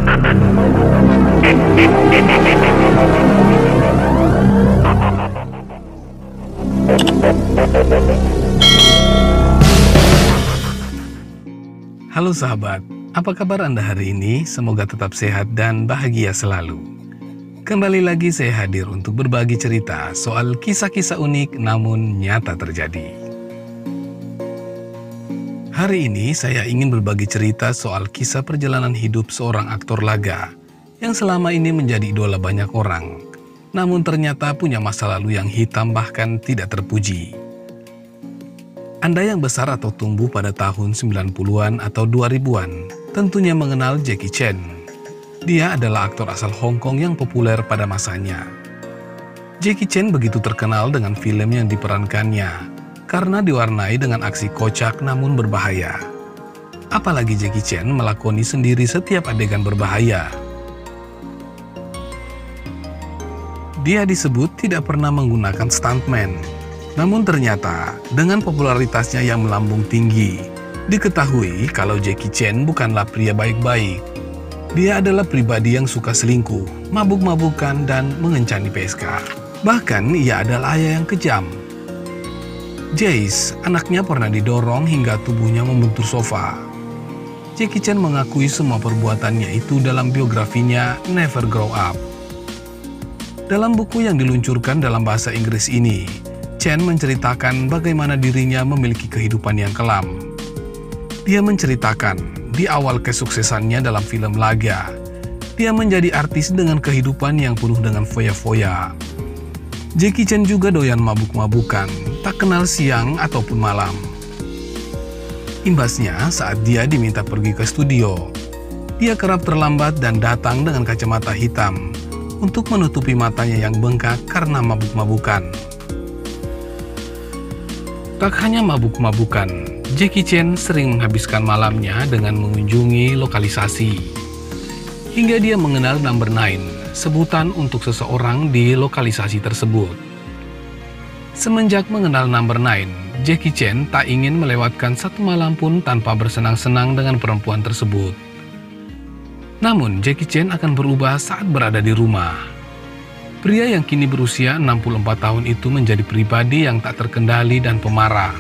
Halo sahabat, apa kabar Anda hari ini? Semoga tetap sehat dan bahagia selalu. Kembali lagi saya hadir untuk berbagi cerita soal kisah-kisah unik namun nyata terjadi. Hari ini saya ingin berbagi cerita soal kisah perjalanan hidup seorang aktor laga yang selama ini menjadi idola banyak orang, namun ternyata punya masa lalu yang hitam bahkan tidak terpuji. Anda yang besar atau tumbuh pada tahun 90-an atau 2000-an tentunya mengenal Jackie Chan. Dia adalah aktor asal Hong Kong yang populer pada masanya. Jackie Chan begitu terkenal dengan film yang diperankannya karena diwarnai dengan aksi kocak namun berbahaya. Apalagi Jackie Chan melakoni sendiri setiap adegan berbahaya. Dia disebut tidak pernah menggunakan stuntman. Namun ternyata, dengan popularitasnya yang melambung tinggi, diketahui kalau Jackie Chan bukanlah pria baik-baik. Dia adalah pribadi yang suka selingkuh, mabuk-mabukan, dan mengencani PSK. Bahkan, ia adalah ayah yang kejam. Jace, anaknya pernah didorong hingga tubuhnya membentur sofa. Jackie Chan mengakui semua perbuatannya itu dalam biografinya Never Grow Up. Dalam buku yang diluncurkan dalam bahasa Inggris ini, Chan menceritakan bagaimana dirinya memiliki kehidupan yang kelam. Dia menceritakan di awal kesuksesannya dalam film laga, dia menjadi artis dengan kehidupan yang penuh dengan foya-foya. Jackie Chan juga doyan mabuk-mabukan, tak kenal siang ataupun malam. Imbasnya saat dia diminta pergi ke studio, dia kerap terlambat dan datang dengan kacamata hitam untuk menutupi matanya yang bengkak karena mabuk-mabukan. Tak hanya mabuk-mabukan, Jackie Chan sering menghabiskan malamnya dengan mengunjungi lokalisasi. Hingga dia mengenal Number 9, sebutan untuk seseorang di lokalisasi tersebut. Semenjak mengenal Number 9, Jackie Chan tak ingin melewatkan satu malam pun tanpa bersenang-senang dengan perempuan tersebut. Namun, Jackie Chan akan berubah saat berada di rumah. Pria yang kini berusia 64 tahun itu menjadi pribadi yang tak terkendali dan pemarah.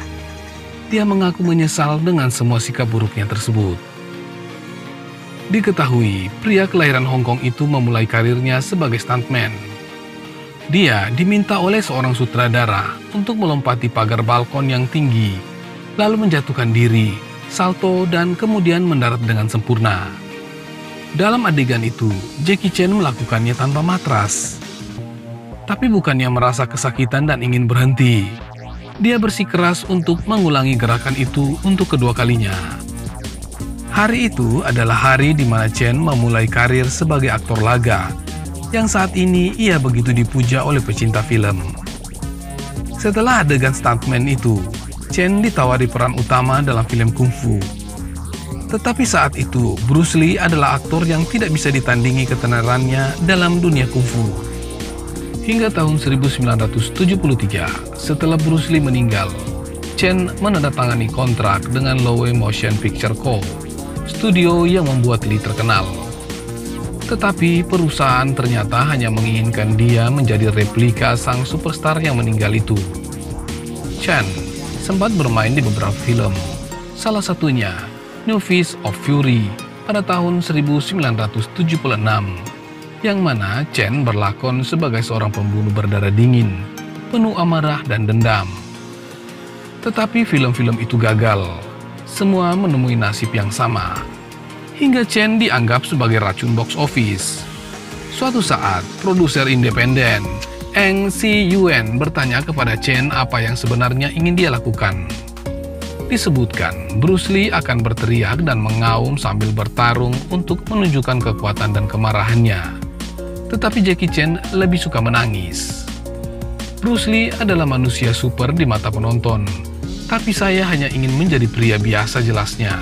Dia mengaku menyesal dengan semua sikap buruknya tersebut. Diketahui, pria kelahiran Hong Kong itu memulai karirnya sebagai stuntman. Dia diminta oleh seorang sutradara untuk melompati pagar balkon yang tinggi, lalu menjatuhkan diri, salto, dan kemudian mendarat dengan sempurna. Dalam adegan itu, Jackie Chan melakukannya tanpa matras. Tapi bukannya merasa kesakitan dan ingin berhenti. Dia bersikeras untuk mengulangi gerakan itu untuk kedua kalinya. Hari itu adalah hari di mana Chan memulai karir sebagai aktor laga, yang saat ini ia begitu dipuja oleh pecinta film. Setelah adegan stuntman itu, Chan ditawari peran utama dalam film kungfu. Tetapi saat itu, Bruce Lee adalah aktor yang tidak bisa ditandingi ketenarannya dalam dunia kungfu. Hingga tahun 1973, setelah Bruce Lee meninggal, Chan menandatangani kontrak dengan Loewe Motion Picture Co., studio yang membuat Lee terkenal. Tetapi perusahaan ternyata hanya menginginkan dia menjadi replika sang superstar yang meninggal itu. Chan sempat bermain di beberapa film, salah satunya New Fist of Fury pada tahun 1976, yang mana Chan berlakon sebagai seorang pembunuh berdarah dingin, penuh amarah dan dendam. Tetapi film-film itu gagal, semua menemui nasib yang sama, hingga Chan dianggap sebagai racun box office. Suatu saat, produser independen, Eng Si-yuen bertanya kepada Chan apa yang sebenarnya ingin dia lakukan. Disebutkan, Bruce Lee akan berteriak dan mengaum sambil bertarung untuk menunjukkan kekuatan dan kemarahannya. Tetapi Jackie Chan lebih suka menangis. Bruce Lee adalah manusia super di mata penonton, tapi saya hanya ingin menjadi pria biasa, jelasnya.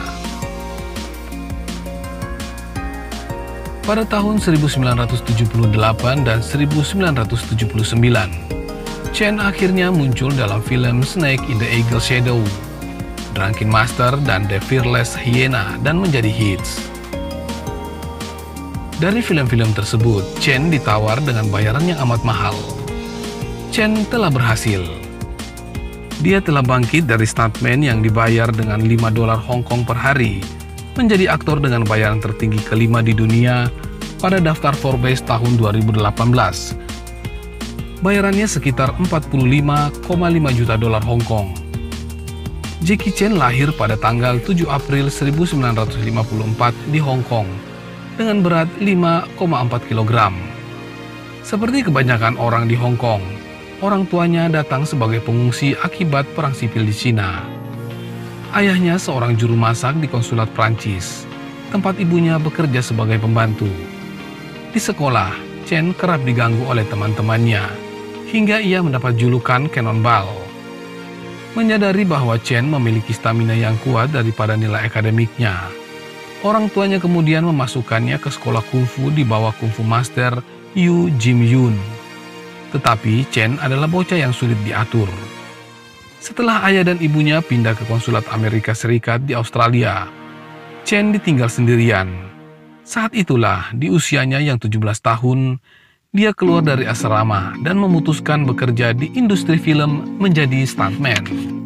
Pada tahun 1978 dan 1979, Chan akhirnya muncul dalam film Snake in the Eagle Shadow, Drunken Master, dan The Fearless Hyena dan menjadi hits. Dari film-film tersebut, Chen ditawar dengan bayaran yang amat mahal. Chen telah berhasil. Dia telah bangkit dari stuntman yang dibayar dengan $5 Hong Kong per hari, menjadi aktor dengan bayaran tertinggi kelima di dunia pada daftar Forbes tahun 2018. Bayarannya sekitar $45,5 juta Hong Kong. Jackie Chan lahir pada tanggal 7 April 1954 di Hong Kong dengan berat 5,4 kg. Seperti kebanyakan orang di Hong Kong, orang tuanya datang sebagai pengungsi akibat perang sipil di Cina. Ayahnya seorang juru masak di konsulat Prancis, tempat ibunya bekerja sebagai pembantu. Di sekolah, Chen kerap diganggu oleh teman-temannya, hingga ia mendapat julukan Cannonball. Menyadari bahwa Chen memiliki stamina yang kuat daripada nilai akademiknya, orang tuanya kemudian memasukkannya ke sekolah kungfu di bawah kungfu master Yu Jim Yun. Tetapi Chen adalah bocah yang sulit diatur. Setelah ayah dan ibunya pindah ke konsulat Amerika Serikat di Australia, Chen ditinggal sendirian. Saat itulah, di usianya yang 17 tahun, dia keluar dari asrama dan memutuskan bekerja di industri film menjadi stuntman.